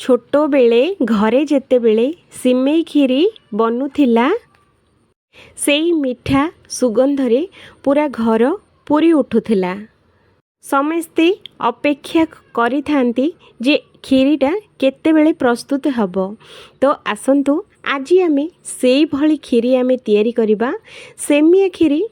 छोट बेले घरे जेते बेले सिमेई खीरी बनूथिला सेई मिठा सुगंधरे पूरा घर पूरी उठुथिला। समस्ते अपेक्षा करिथांती जे खीरीटा केतेबेले प्रस्तुत हब। तो आसंतु आज आमे सेई भली खीरी आमे तैयारी करिबा। सेमिया खीरी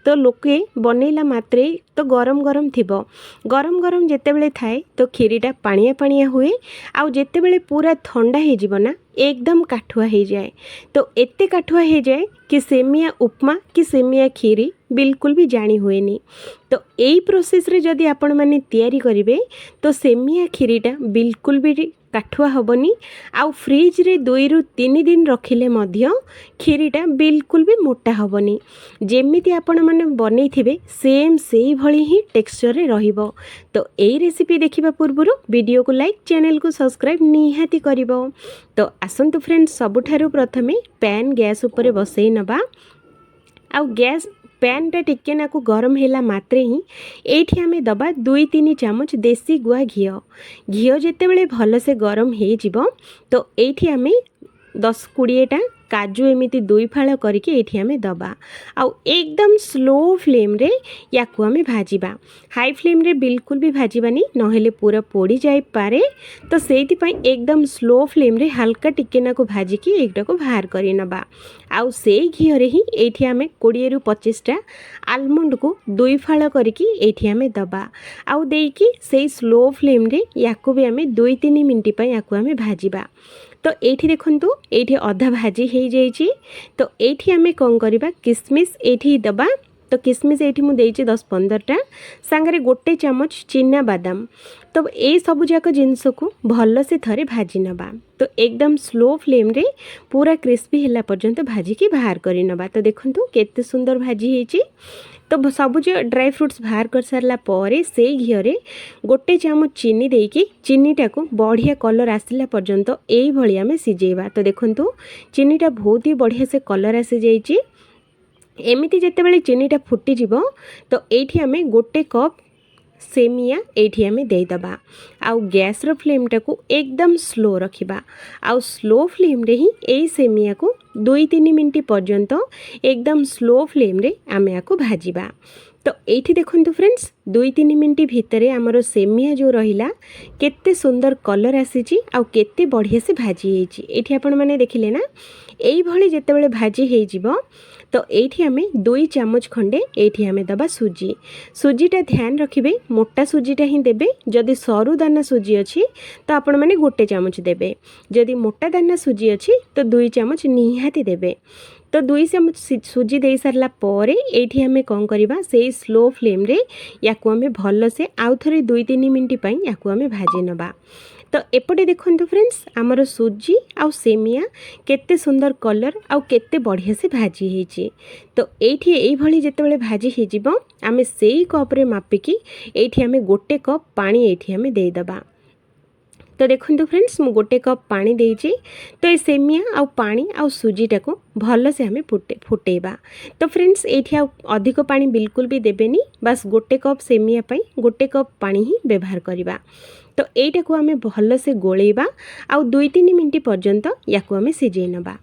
तो लोके बनैला मात्रे तो गरम गरम थिबो। गरम गरम जेतेबेले थाए तो खीरीटा पानिया पानिया हुए। आउ जेतेबेले पूरा ठंडा हो जीवो ना एकदम काठुआ हो जाए। तो एते काठुआ हो जाए कि सेमिया उपमा कि सेमिया खीरी बिल्कुल भी जानी हुएनी। तो यही प्रोसेस रे जदि आपण माने तैयारी करिवे तो सेमिया खीरीटा बिल्कुल भी काठुआ हबनी। आउ फ्रिज रे 2 रु 3 दिन रखिले मध्य खीरीटा बिल्कुल भी मोटा हबनी। जेमिति आपण माने बनै थिबे सेम सेही भली ही टेक्सचर रे रहिबो। तो एई रेसिपी देखिबा पूर्वरु वीडियो को लाइक चैनल को सब्सक्राइब निहाती करिवो। तो आसंतु फ्रेंड्स सबुठारु प्रथमे पैन गैस ऊपर बसई नबा। आउ गैस पैन टा टिके नाकु गरम हैला मात्रे ही एठी हमें दबा 2-3 चामच देसी गुआ घिओ। घिओ जेते बेले भल से गरम हे जिवो तो एठी हमें 10-20 टा काजू एमिति 2 फाळ करके एठी हमें दबा। आउ एकदम स्लो फ्लेम रे याकु हमें भाजीबा। हाई फ्लेम रे बिल्कुल भी भाजीबानी नहेले पूरा पोड़ी जाई पारे। तो सेति पई एकदम स्लो फ्लेम रे हल्का टिके नाकु भाजी की एकटा को बाहर करि नबा। आउ सेई घिओ रे ही एठी हमें 20 रु 25 टा आलमंड को 2 फाळ करके एठी हमें दबा। आउ देकी सेई स्लो फ्लेम रे याकु भी हमें 2-3 मिनिट पई याकु हमें भाजीबा। तो एठी देखंतु एठी अधा भाजी हे जाइछि। तो एठी हमें कौन करिबा किसमिस एठी दबा। तो किसमिस एठी मु देइछि 10-15 टा सांगरे 1 चामच चिना बादाम। तो ए सबु जाक जिंस को भल से थरे भाजी नबा। तो एकदम स्लो फ्लेम रे पूरा क्रिस्पी हैला पर्यंत भाजी की बाहर करि नबा। तो देखंतु केते सुंदर भाजी हेछि। तो सबु जो ड्राई फ्रूट्स बाहर कर सारला परे से घिओ रे 1 चामच चीनी देकी चीनीटा को बढ़िया कलर आसिला पर्यंत एई भली आमे सिजेइबा। तो देखंतु चीनीटा बहुत ही बढ़िया से कलर आसी जाइछि। एमिति जेतेबेले चीनीटा फुटी जिवो तो एठी आमे 1 कप सेमिया एठी हमें दे दबा। आउ गैस रो फ्लेम टा को एकदम स्लो रखिबा। आउ स्लो फ्लेम रे ही एई सेमिया को 2-3 मिनिट पर्यंत एकदम स्लो फ्लेम रे आमे आको भाजीबा। तो एठी देखंतु फ्रेंड्स 2-3 मिनिट भितरे हमरो सेमिया जो रहिला केते सुंदर कलर आसीची आउ केते बढ़िया से भाजी हेची। एठी आपण माने देखिले ना एई भली जेतेबेले भाजी हे जिवो तो एठी हमें 2 चामच खंडे एठी हमें दबा सुजी। सुजीटा ध्यान रखिबे मोटा सुजीटा ही देबे। जदि सरू दाना सुजी अछि तो आपण माने 1 चामच देबे। जदि मोटा दाना सुजी अछि तो 2 चामच निहाती देबे। तो 2 चामच सुजी दे सारला परे एठी हमें कौन करिबा से स्लो फ्लेम रे याकु हमें भल से आउ थरे 2-3 मिनिट पई याकु हमें भाजी नबा। तो एपटे देखंतु फ्रेंड्स आमर सुजी आउ सेमिया केते सुंदर कलर आउ केते बढ़िया से भाजी हेची। तो एठी एई भली जेतेबेले भाजी हे जिवो आमे सेई कप रे मापिकी एठी हमें 1 कप पानी एठी हमें दे दबा। तो देखंतु फ्रेंड्स मु 1 कप पानी देइछि। तो ए सेमिया आउ पानी आउ सुजीटा को भल से हमें फुटेबा। तो फ्रेंड्स एठी आउ अधिक पानी बिल्कुल भी देबेनी। बस 1 कप सेमिया पई 1 कप पानी ही व्यवहार करिबा। तो एटा को हमें भल से गोलेबा आउ 2-3 मिनिट पर्यंत याकु हमें सिझेई नबा।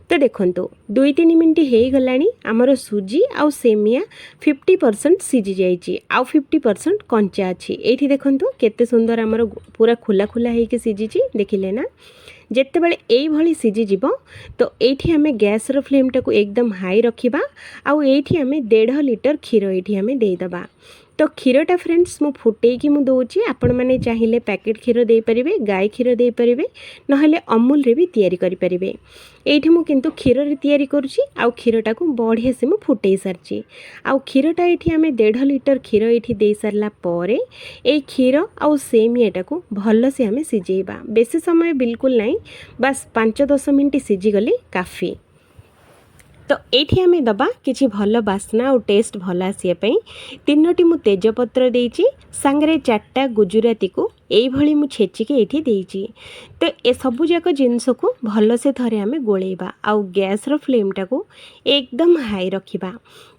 तो देखंतु 2-3 मिनिट हे गलानी हमर सुजी आउ सेमिया 50% सिझी जाइछि आउ 50% कंचा अछि। एठी देखंतु केते सुंदर हमर पूरा खुला खुला हे के सिझिछि देखिले ना। जेतेबेले एई भली सिझी जिवो तो एठी हमें गैस रो फ्लेम टा को एकदम हाई रखिबा। आउ एठी हमें 1.5 लीटर खीर एठी हमें दे दबा। तो क्षीरटा फ्रेंड्स मु फुटे की मु दोची। आपण माने चाहिए पैकेट क्षीर दे परिबे गाय क्षीर दे परिबे नहले अमूल रे भी तैयारी करि परिबे। एठी मु किंतु क्षीर रे तैयारी करूची। आउ क्षीरटा को बढ़िया से मु फुटेई सारची। आउ क्षीरटा एठी हमें 1.5 लीटर क्षीर एठी दे सारला परे ए क्षीर आउ सेमियाटा को भल से हमें सिजेइबा। बेसी समय बिल्कुल नहीं बस 5-10 मिनिट सिझी गले काफी। तो एठी हमें दबा किछि भल बास्ना और टेस्ट भल आसिया पई 3टी मु तेजपत्र देइछि सांगरे 4टा गुजराती को एई भली मु छेची के एठी देइछि। तो ए सबु जाक जिंस को भल से थरे हमें गोलेबा आउ गैस रो फ्लेम टा को एकदम हाई रखिबा।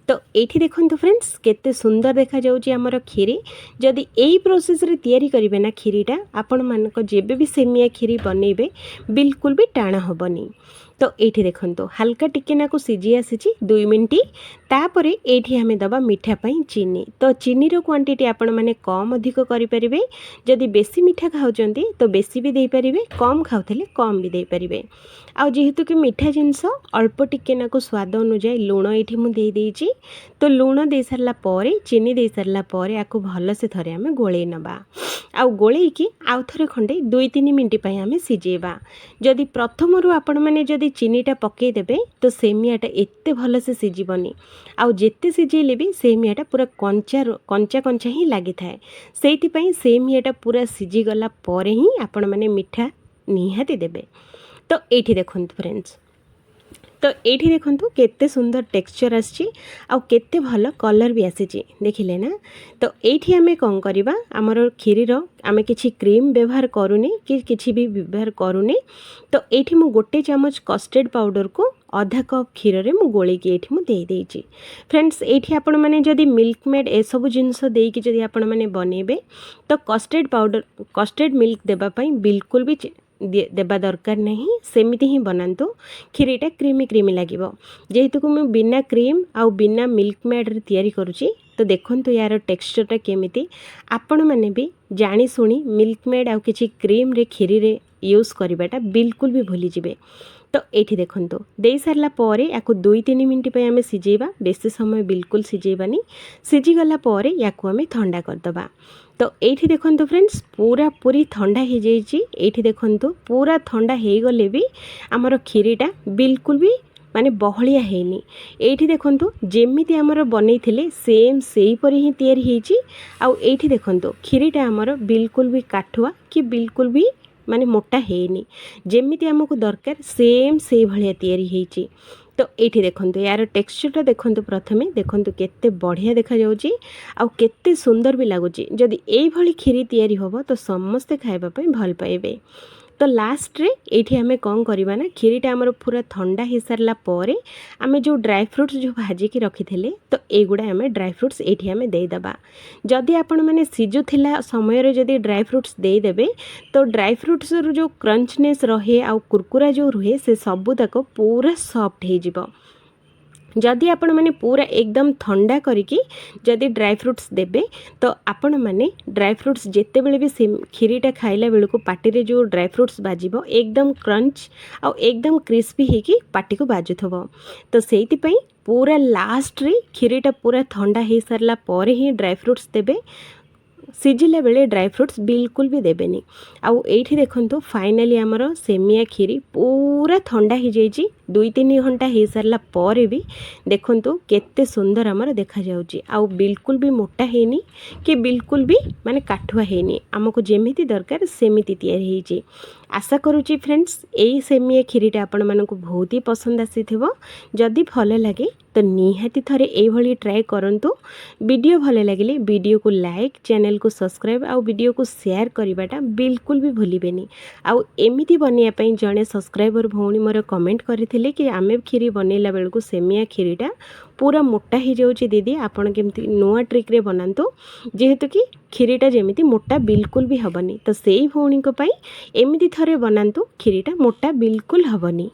तो ये देखो फ्रेंड्स केते सुंदर देखा जाउची हमर खीरी। जदि यही प्रोसेस रे तैयारी करिवे ना खीरीटा आपण मानक जेबे भी सेमिया खीरी बनइबे बिल्कुल भी टाणा होबनी। तो ये देखो हल्का टिके नाकु सीझी आसी 2 मिनट तापरे एठी हमें दबा मीठा पई चीनी। तो चीनी रो क्वांटिटी आपण माने कम अधिक करि परिबे। जदि बेसी मीठा खाउचंती तो बेसी भी देई परिबे, कम खाउथले कम भी देई परिबे। आ जेहेतु कि मीठा जिनस अल्प टिके नाकु स्वाद अनुसार लूण एठी मु देई देइची। तो लूण दे सारला परे चीनी दे सारला परे आकु भल से थरे हमें गोळेई नबा। आउ गोळेई की आउ थरे खंडे 2-3 मिनिट पई हमें सिजेबा। जदि प्रथमरु आपण माने जदि चीनीटा पकई देबे तो सेमियाटा एत्ते भल से सिजिबनी। आउ जेत्ते सिजेले भी सेमियाटा पूरा कंचा कंचा ही लागि थाए। सेइति पई सेमियाटा पूरा सिजी गला परे ही आपण माने मीठा निहाती देबे। तो एठी देखंतु फ्रेंड्स, तो ये देखूँ केते सुंदर टेक्सचर आसी आउ केते भल कलर भी आसी देखिले ना। तो ये आम कौन करवा आमर खीरीर आम किसी क्रीम व्यवहार करूनी कि किसी भी व्यवहार करूनी। तो ये मु गोटे चामच कस्टर्ड पाउडर को आधा कप क्षीर रे मु गोले की एठी मु दे देइची। फ्रेंड्स एठी आपण माने जदि मिल्क मेड ए सब जिंस देई कि जदि आपण माने बनेबे तो कस्टर्ड पाउडर कस्टर्ड मिल्क देबा पई बिल्कुल भी देबा दरकार नहीं। सेमिति ही बनातु खीरीटा क्रीमी क्रीमी लगे। जेहेतु को मैं बिना क्रीम आउ बिना मिल्क मेड रे तैयारी करुची। तो देखंतु यार टेक्सचरटा केमिति आपण माने भी जानी सुनी मिल्क मेड आउ किछि क्रीम रे खीरी रे यूज करबाटा बिल्कुल भी भूली जिवे। तो ये देखो दे सारा पर या 2-3 मिनट पे आम सिझेबा, बेसी समय बिल्कुल सिझेबानी। सिझीगला या आम ठंडा करदबा। तो ये देखो फ्रेंड्स पूरा पूरी ठंडा हो जाइए। ये देखो पूरा ठंडा हो गले भी आमर खीरीटा बिल्कुल भी माने बहलिया हैनी। ये देखो जेमिति आमर बनई थिले सेम सेही परी ही तैयारी होईची। आउ ये देखो खीरीटा आमर बिल्कुल भी काठुआ कि बिल्कुल भी माने मोटा हैनी, जेमिति आमको दरकार सेम से भलिया तैयारी होईची। तो ये देखो यार टेक्सचरटा देखो प्रथमे देखो केते बढ़िया देखा जाउची आउ केते सुंदर भी लगुची। जदि एई भली खीरी तैयारी होबो तो समस्ते खाइबा पई भल पाइबे। तो लास्ट रे एठी आमे कौन करवा ना खीरीटा आमर पूरा ठंडा हो सारा पर आमे जो ड्राई फ्रूट्स जो भाजिकी रखी तो एगुड़ा आमे ड्राई फ्रूट्स एठी आमे देदेबा। जदि आपण माने सिजुथिला समय रे जदि ड्राई फ्रूट्स देदेबे तो ड्राई फ्रूट्स जो क्रंचनेस रहे आउ कुरकुरा जो रुहे से सबू तक पूरा सॉफ्ट हो जिवो। जदि आपण माने पूरा एकदम ठंडा करिकी जदि ड्राई फ्रूट्स देबे तो आपण माने ड्राई फ्रूट्स जेते बेले भी खीरीटा खाइला बेलू को पार्टी रे जो ड्राई फ्रूट्स बाजिबो एकदम क्रंच आ एकदम क्रिस्पी हेकी पार्टी को बाजुथबो। तो सेइति पई पूरा लास्ट रे खीरीटा पूरा ठंडा हो सारला पर ही ड्राई फ्रूट्स देबे। सिझिला बेले ड्राई फ्रूट्स बिल्कुल भी देबेनी। आउ एठी देखंतु फाइनली आमर सेमिया खीरी पूरा ठंडा हो जाइए। 2-3 घंटा हो सारा पर भी देखंतु केते सुंदर आमर देखा जाउची। आउ बिल्कुल भी मोटा हैनी कि बिल्कुल भी माने काठुआ हैनी, आमको जेमिति दरकार सेमिति तैयारी होईची। आशा करुची फ्रेंड्स यही सेमिया खीरीटा आपण मानक बहुत ही पसंद आसीथिबो। जदि भल लगे तो निहाती थरे एई भली ट्राई करंतु। वीडियो भल लगिले वीडियो को लाइक, चैनल को सब्सक्राइब आउ वीडियो को शेयर करबाटा बिल्कुल भी भूलिबेनी। आउ एमिति बनिया पई जणे सब्सक्राइबर भौणी मोर कमेंट करथिले कि आमे खीरी बनेला बेलको सेमिया खीरीटा पूरा मोटा हो जाउची दीदी, आपण केमती नुआ ट्रिक रे बनांतु जेहेतु कि खीरीटा जेमिति मोटा बिल्कुल भी हबनी। तो सेई भौणी को पई एमिति थरे बनांतु, खीरीटा मोटा बिल्कुल हबनी।